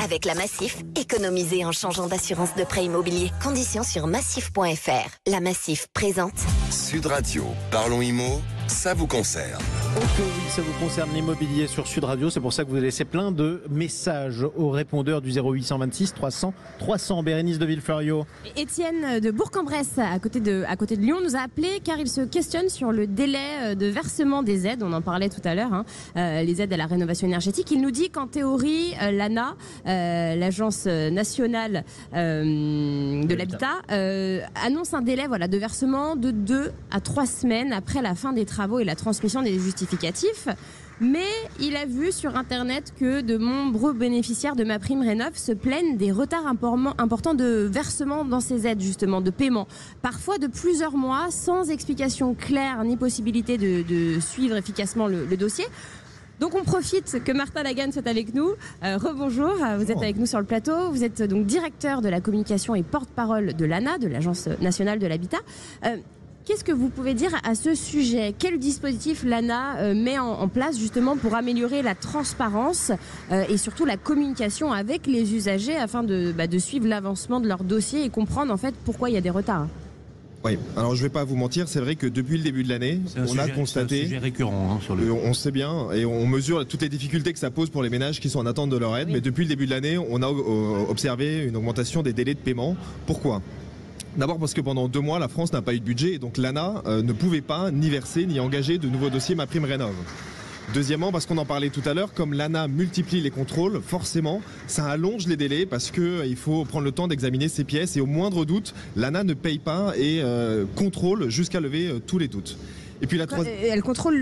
Avec la Massif, économisez en changeant d'assurance de prêt immobilier. Conditions sur massif.fr. La Massif présente Sud Radio, parlons IMO, ça vous concerne. Oh que oui, ça vous concerne l'immobilier sur Sud Radio. C'est pour ça que vous laissez plein de messages aux répondeurs du 0826 300 300. Bérénice de Villefloriot. Étienne de Bourg-en-Bresse, à côté de Lyon, nous a appelé car il se questionne sur le délai de versement des aides. On en parlait tout à l'heure, les aides à la rénovation énergétique. Il nous dit qu'en théorie, l'ANA, l'Agence nationale de l'habitat, annonce un délai de versement de 2 à 3 semaines après la fin des travaux et la transmission des justificatifs. Mais il a vu sur Internet que de nombreux bénéficiaires de MaPrimeRénov' se plaignent des retards importants de versement dans ces aides, justement, de paiement. Parfois de plusieurs mois, sans explication claire ni possibilité de suivre efficacement le dossier. Donc on profite que Martin Lagan soit avec nous. Rebonjour, vous êtes avec nous sur le plateau. Vous êtes donc directeur de la communication et porte-parole de l'ANA, de l'Agence nationale de l'habitat. Qu'est-ce que vous pouvez dire à ce sujet? Quel dispositif l'ANA met en place justement pour améliorer la transparence et surtout la communication avec les usagers afin de suivre l'avancement de leur dossier et comprendre en fait pourquoi il y a des retards? Oui, alors je vais pas vous mentir, c'est vrai que depuis le début de l'année, on a constaté, c'est un sujet récurrent sur on sait bien et on mesure toutes les difficultés que ça pose pour les ménages qui sont en attente de leur aide, mais depuis le début de l'année, on a observé une augmentation des délais de paiement. Pourquoi ? D'abord parce que pendant 2 mois, la France n'a pas eu de budget et donc l'ANA ne pouvait pas ni verser ni engager de nouveaux dossiers MaPrimeRénov'. Deuxièmement, parce qu'on en parlait tout à l'heure, comme l'ANA multiplie les contrôles, forcément, ça allonge les délais parce qu'il faut prendre le temps d'examiner ces pièces et au moindre doute, l'ANA ne paye pas et contrôle jusqu'à lever tous les doutes. Et puis elle contrôle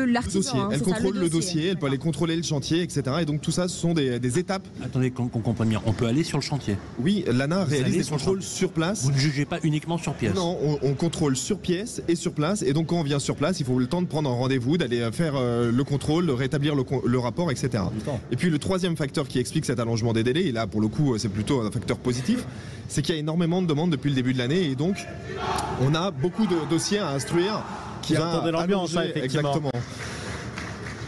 l'artisan. Elle contrôle le dossier, elle peut aller contrôler le chantier, etc. Et donc tout ça, ce sont des étapes. Attendez, qu'on comprenne bien, on peut aller sur le chantier. Oui, l'ANA réalise des contrôles sur place. Vous ne jugez pas uniquement sur pièce. Non, on contrôle sur pièce et sur place. Et donc quand on vient sur place, il faut le temps de prendre un rendez-vous, d'aller faire le contrôle, de rétablir le rapport, etc. Et puis le troisième facteur qui explique cet allongement des délais, et là pour le coup c'est plutôt un facteur positif, c'est qu'il y a énormément de demandes depuis le début de l'année et donc on a beaucoup de dossiers à instruire. Qui va l'ambiance, exactement.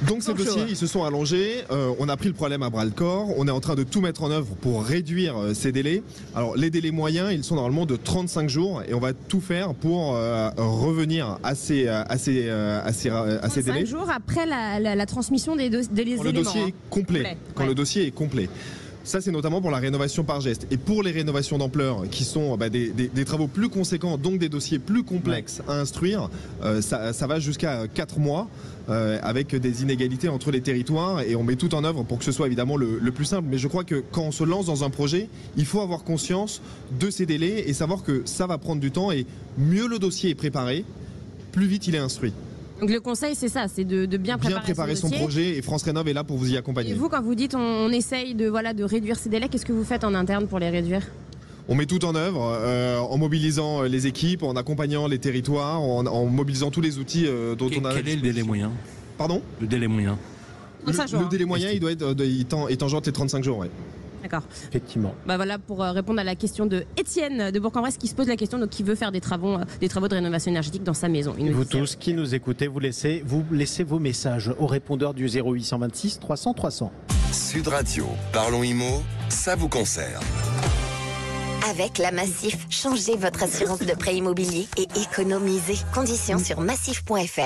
Donc ces dossiers, ils se sont allongés, on a pris le problème à bras le corps, on est en train de tout mettre en œuvre pour réduire ces délais. Alors les délais moyens, ils sont normalement de 35 jours et on va tout faire pour revenir à ces délais. 35 jours après la transmission des éléments. Le dossier est complet. Quand le dossier est complet. Ça, c'est notamment pour la rénovation par geste. Et pour les rénovations d'ampleur, qui sont des travaux plus conséquents, donc des dossiers plus complexes à instruire, ça va jusqu'à 4 mois, avec des inégalités entre les territoires. Et on met tout en œuvre pour que ce soit évidemment le plus simple. Mais je crois que quand on se lance dans un projet, il faut avoir conscience de ces délais et savoir que ça va prendre du temps. Et mieux le dossier est préparé, plus vite il est instruit. Donc le conseil, c'est ça, c'est de bien préparer son projet et France Rénov' est là pour vous y accompagner. Et vous, quand vous dites on essaye de réduire ces délais, qu'est-ce que vous faites en interne pour les réduire ? On met tout en œuvre en mobilisant les équipes, en accompagnant les territoires, en mobilisant tous les outils dont on a... Quel est le délai moyen ? Pardon ? Le délai moyen. Le délai moyen, il doit être, il tangente les 35 jours, ouais. D'accord. Effectivement. Voilà pour répondre à la question de Étienne de Bourg-en-Bresse qui se pose la question, donc qui veut faire des travaux de rénovation énergétique dans sa maison. Vous tous qui nous écoutez, vous laissez vos messages au répondeur du 0826 300 300. Sud Radio, parlons IMO, ça vous concerne. Avec la Massif, changez votre assurance de prêt immobilier et économisez. Conditions sur massif.fr.